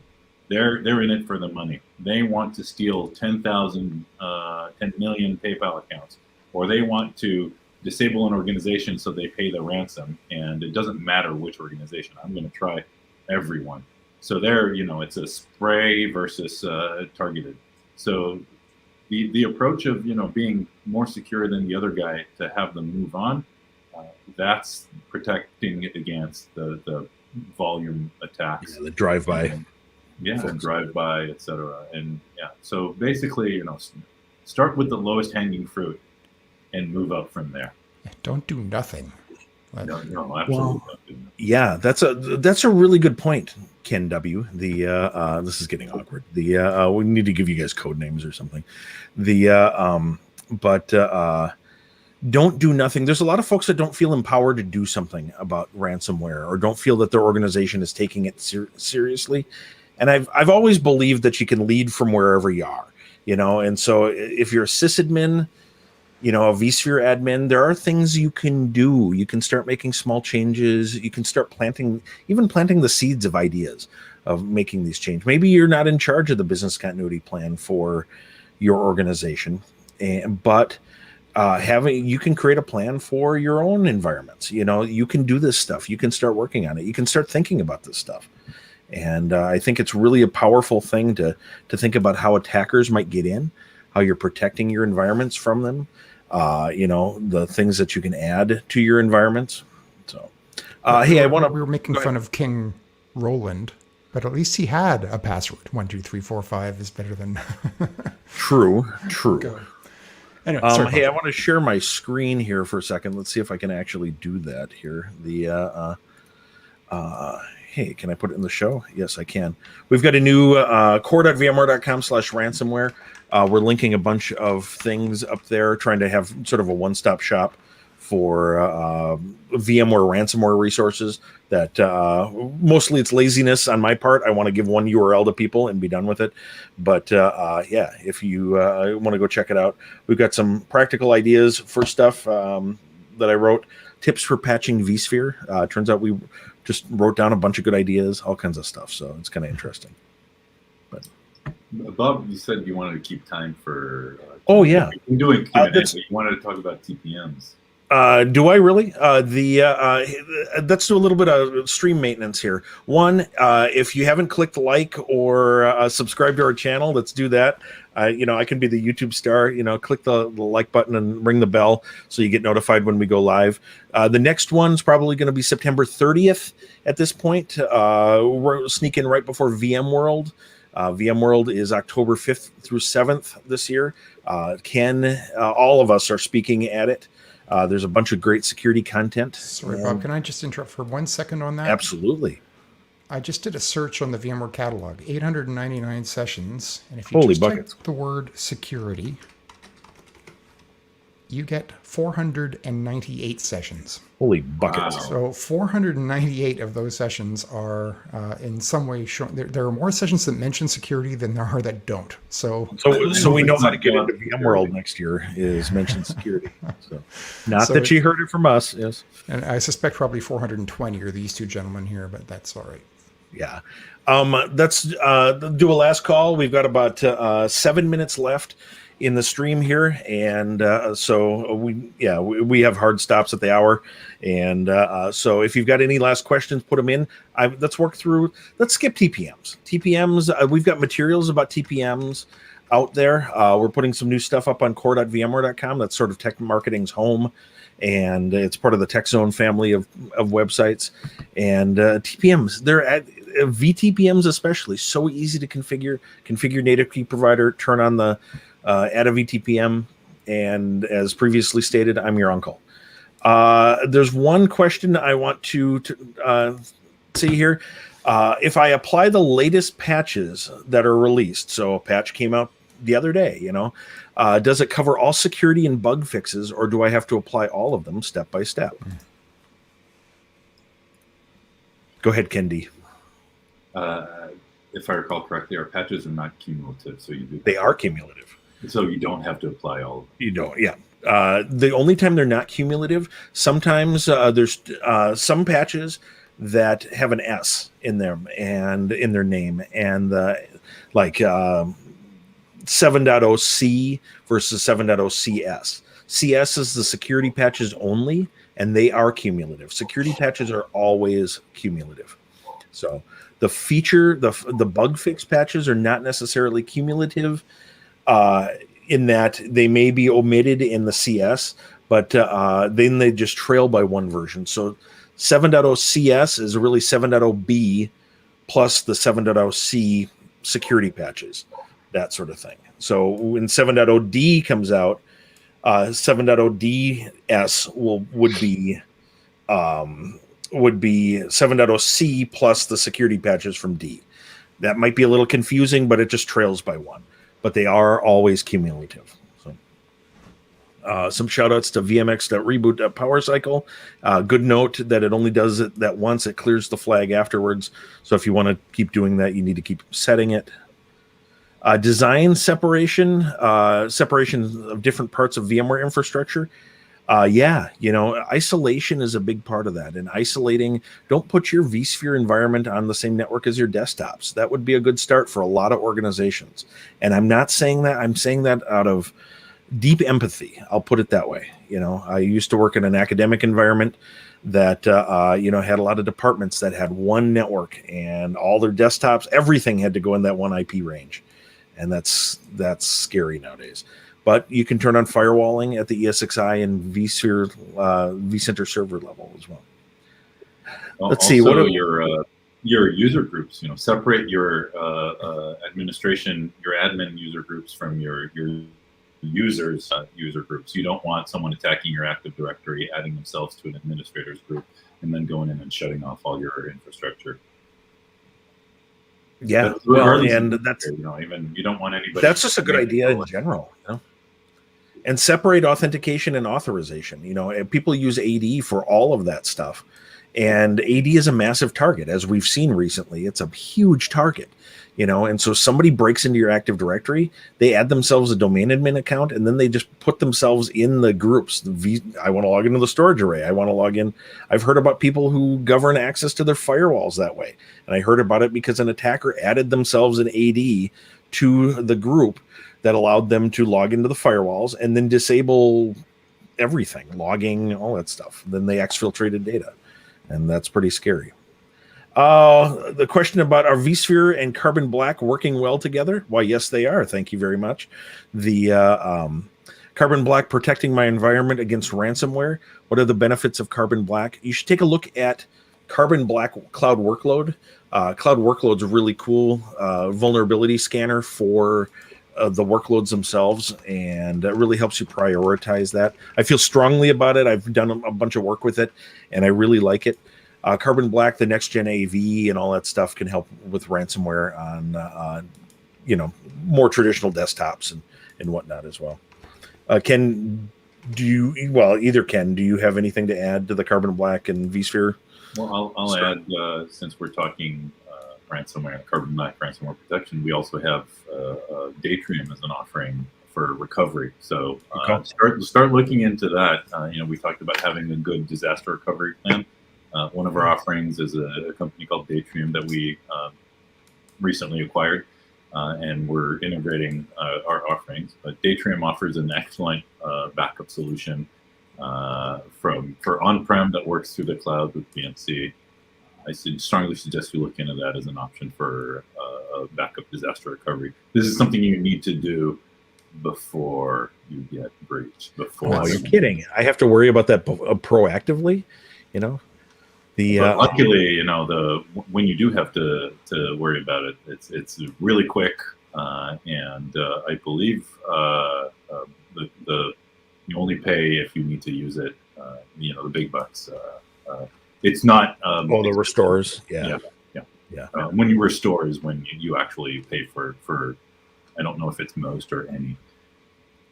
They're in it for the money. They want to steal 10 million PayPal accounts, or they want to disable an organization so they pay the ransom, and it doesn't matter which organization. I'm going to try everyone. So there, it's a spray versus targeted. So the approach of being more secure than the other guy to have them move on, that's protecting against the volume attacks. Yeah, the drive-by. And drive-by, etc. And so basically, start with the lowest hanging fruit and move up from there. Don't do nothing. No, absolutely. Yeah, that's a really good point, Ken W. This is getting awkward. We need to give you guys code names or something. Don't do nothing. There's a lot of folks that don't feel empowered to do something about ransomware, or don't feel that their organization is taking it seriously. And I've always believed that you can lead from wherever you are, And so if you're a sysadmin, a vSphere admin, there are things you can do. You can start making small changes. You can start planting the seeds of ideas of making these changes. Maybe you're not in charge of the business continuity plan for your organization, but you can create a plan for your own environments. You can do this stuff. You can start working on it. You can start thinking about this stuff. And I think it's really a powerful thing to think about how attackers might get in, how you're protecting your environments from them, the things that you can add to your environments. So, we were making fun of King Roland, but at least he had a password. 1, 2, 3, 4, 5 is better than. True. Anyway, I want to share my screen here for a second. Let's see if I can actually do that here. Hey, can I put it in the show? Yes, I can. We've got a new core.vmware.com/ransomware. We're linking a bunch of things up there, trying to have sort of a one-stop shop for VMware ransomware resources. That mostly it's laziness on my part. I want to give one URL to people and be done with it. But if you want to go check it out, we've got some practical ideas for stuff that I wrote. Tips for patching vSphere. Turns out we just wrote down a bunch of good ideas, all kinds of stuff. So it's kind of interesting. But Bob, you said you wanted to keep time for. Oh yeah, you're doing Q&A, but you wanted to talk about TPMs. Do I really? Let's do a little bit of stream maintenance here. One, if you haven't clicked like or subscribe to our channel, let's do that. I can be the YouTube star. Click the like button and ring the bell so you get notified when we go live. The next one's probably going to be September 30th at this point. We're sneaking right before VMworld. VMworld is October 5th through 7th this year. All of us are speaking at it. There's a bunch of great security content. Sorry, Bob, can I just interrupt for 1 second on that? Absolutely. I just did a search on the VMware catalog, 899 sessions. And if you type the word security, you get 498 sessions. Holy buckets. Wow. So 498 of those sessions are in some way shown. There are more sessions that mention security than there are that don't. So we know how to get into VMworld next year is mention security. So that you heard it from us, yes. And I suspect probably 420 are these two gentlemen here, but that's all right. Yeah. Let's do a last call. We've got about 7 minutes left in the stream here, and so we have hard stops at the hour, and so if you've got any last questions, put them in. Let's work through. Let's skip TPMs. We've got materials about TPMs out there. We're putting some new stuff up on core.vmware.com. That's sort of tech marketing's home, and it's part of the TechZone family of websites. And TPMs, they're at VTPMs especially so easy to configure native key provider, turn on the add a VTPM, and as previously stated, I'm your uncle. There's one question I want to see here. If I apply the latest patches that are released, so a patch came out the other day, does it cover all security and bug fixes, or do I have to apply all of them step by step? Go ahead, Kendi. If I recall correctly, our patches are not cumulative, so you do. They are cumulative. So you don't have to apply all of them. You don't, yeah. The only time they're not cumulative, sometimes there's some patches that have an S in them and in their name, and like 7.0C versus 7.0 CS. CS is the security patches only, and they are cumulative. Security patches are always cumulative. So the feature, the bug fix patches are not necessarily cumulative, in that they may be omitted in the CS, but then they just trail by one version. So 7.0 CS is really 7.0 B plus the 7.0 C security patches, that sort of thing. So when 7.0 D comes out, 7.0 DS would be 7.0 C plus the security patches from D. That might be a little confusing, but it just trails by one. But they are always cumulative. So, some shout outs to vmx.reboot.powercycle. Good note that it only does it that once. It clears the flag afterwards. So if you want to keep doing that, you need to keep setting it. Design separation of different parts of VMware infrastructure. Isolation is a big part of that. And isolating, don't put your vSphere environment on the same network as your desktops. That would be a good start for a lot of organizations. And I'm not saying that. I'm saying that out of deep empathy. I'll put it that way. I used to work in an academic environment that, had a lot of departments that had one network and all their desktops, everything had to go in that one IP range. And that's scary nowadays. But you can turn on firewalling at the ESXi and vSphere vCenter server level as well. Let's see. What are your user groups? Separate your administration, your admin user groups from your users' user groups. You don't want someone attacking your Active Directory, adding themselves to an administrator's group, and then going in and shutting off all your infrastructure. Yeah, and that's even you don't want anybody. That's just a good idea in general. And separate authentication and authorization. People use AD for all of that stuff, and AD is a massive target, as we've seen recently. It's a huge target, and so somebody breaks into your Active Directory, they add themselves a domain admin account, and then they just put themselves in the groups. I want to log into the storage array. I want to log in. I've heard about people who govern access to their firewalls that way, and I heard about it because an attacker added themselves an AD to the group that allowed them to log into the firewalls and then disable everything, logging, all that stuff. Then they exfiltrated data, and that's pretty scary. The question about, are vSphere and Carbon Black working well together? Why, yes, they are. Thank you very much. The Carbon Black protecting my environment against ransomware. What are the benefits of Carbon Black? You should take a look at Carbon Black Cloud Workload. Cloud Workload's a really cool vulnerability scanner for the workloads themselves, and it really helps you prioritize that. I feel strongly about it. I've done a bunch of work with it, and I really like it. Carbon Black, the next gen AV, and all that stuff can help with ransomware on more traditional desktops and whatnot as well. Ken, do you have anything to add to the Carbon Black and vSphere? Well, I'll add, since we're talking ransomware, Carbon Black ransomware protection, we also have Datrium as an offering for recovery. So start looking into that. We talked about having a good disaster recovery plan. One of our offerings is a company called Datrium that we recently acquired, and we're integrating our offerings. But Datrium offers an excellent backup solution for on-prem that works through the cloud with VNC. I strongly suggest you look into that as an option for backup disaster recovery. This is something you need to do before you get breached. Oh, you're kidding! I have to worry about that proactively. Luckily, when you do have to worry about it, it's really quick, and I believe you only pay if you need to use it. The big bucks. It's not. The restores. Yeah. When you restore is when you actually pay for. I don't know if it's most or any,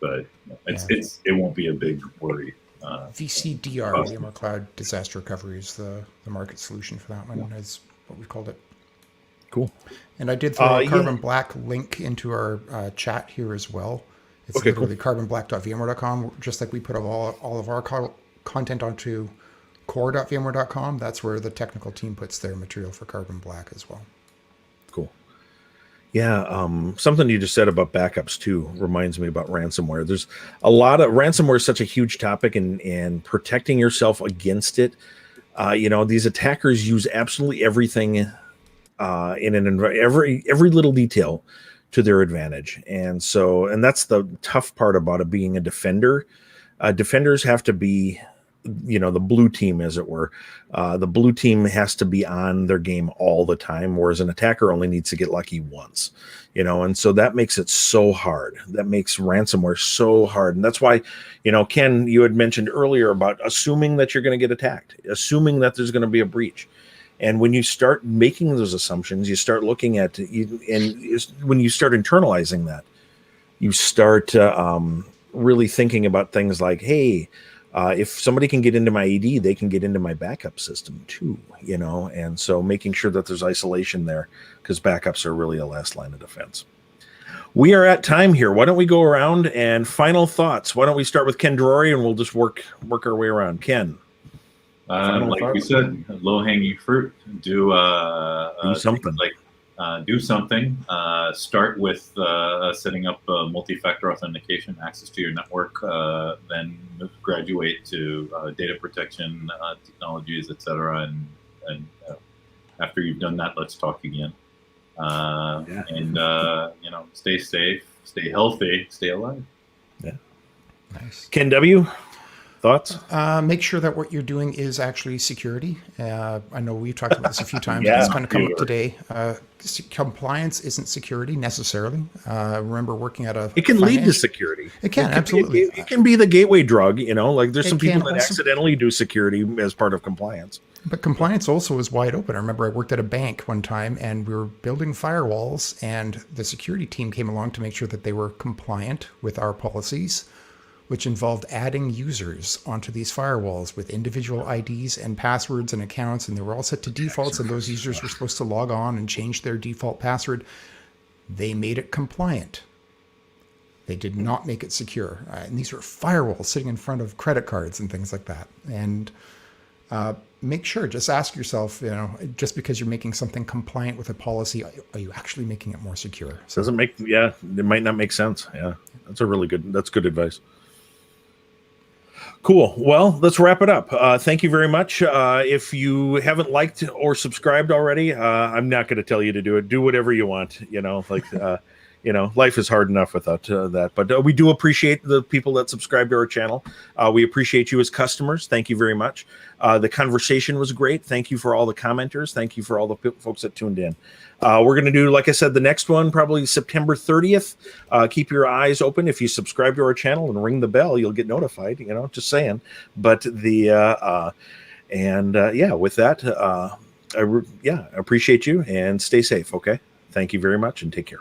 but it won't be a big worry. VCDR, VMware Cloud Disaster Recovery, is the market solution for that one. Is what we've called it. Cool. And I did throw a Carbon Black link into our chat here as well. It's literally carbonblack.vmware.com. Just like we put all of our content onto core.vmware.com, that's where the technical team puts their material for Carbon Black as well. Cool. Yeah, something you just said about backups too reminds me about ransomware. There's a lot of ransomware is such a huge topic, and protecting yourself against it. These attackers use absolutely everything in every little detail to their advantage, and that's the tough part about it being a defender. Defenders have to be the blue team, as it were. The blue team has to be on their game all the time, whereas an attacker only needs to get lucky once, and so that makes it so hard. That makes ransomware so hard. And that's why, Ken, you had mentioned earlier about assuming that you're going to get attacked, assuming that there's going to be a breach. And when you start making those assumptions, you start looking at, and when you start internalizing that, you start really thinking about things like, hey, if somebody can get into my AD, they can get into my backup system too, and so making sure that there's isolation there, because backups are really a last line of defense. We are at time here. Why don't we go around and final thoughts? Why don't we start with Ken Drury, and we'll just work our way around. Ken. Like we said, low-hanging fruit. Do something. Do something. Start with setting up multi-factor authentication, access to your network, then graduate to data protection technologies, etc. And after you've done that, let's talk again. And stay safe, stay healthy, stay alive. Yeah. Nice. Ken W., thoughts? Make sure that what you're doing is actually security. I know we've talked about this a few times. It's kind of come up today. Compliance isn't security necessarily. Remember working at a... It can lead to security. It can, absolutely. It can be the gateway drug, like there's some people that accidentally do security as part of compliance. But compliance also is wide open. I remember I worked at a bank one time and we were building firewalls, and the security team came along to make sure that they were compliant with our policies, which involved adding users onto these firewalls with individual IDs and passwords and accounts, and they were all set to defaults, and those users were supposed to log on and change their default password. They made it compliant. They did not make it secure. And these were firewalls sitting in front of credit cards and things like that. And make sure, just ask yourself, just because you're making something compliant with a policy, are you actually making it more secure? So, it might not make sense. Yeah, that's good advice. Cool. Well, let's wrap it up. Thank you very much. If you haven't liked or subscribed already, I'm not going to tell you to do it. Do whatever you want. Life is hard enough without that. But we do appreciate the people that subscribe to our channel. We appreciate you as customers. Thank you very much. The conversation was great. Thank you for all the commenters. Thank you for all the folks that tuned in. We're going to do, like I said, the next one probably September 30th. Keep your eyes open. If you subscribe to our channel and ring the bell, you'll get notified. Just saying. But with that, I appreciate you, and stay safe. Okay. Thank you very much, and take care.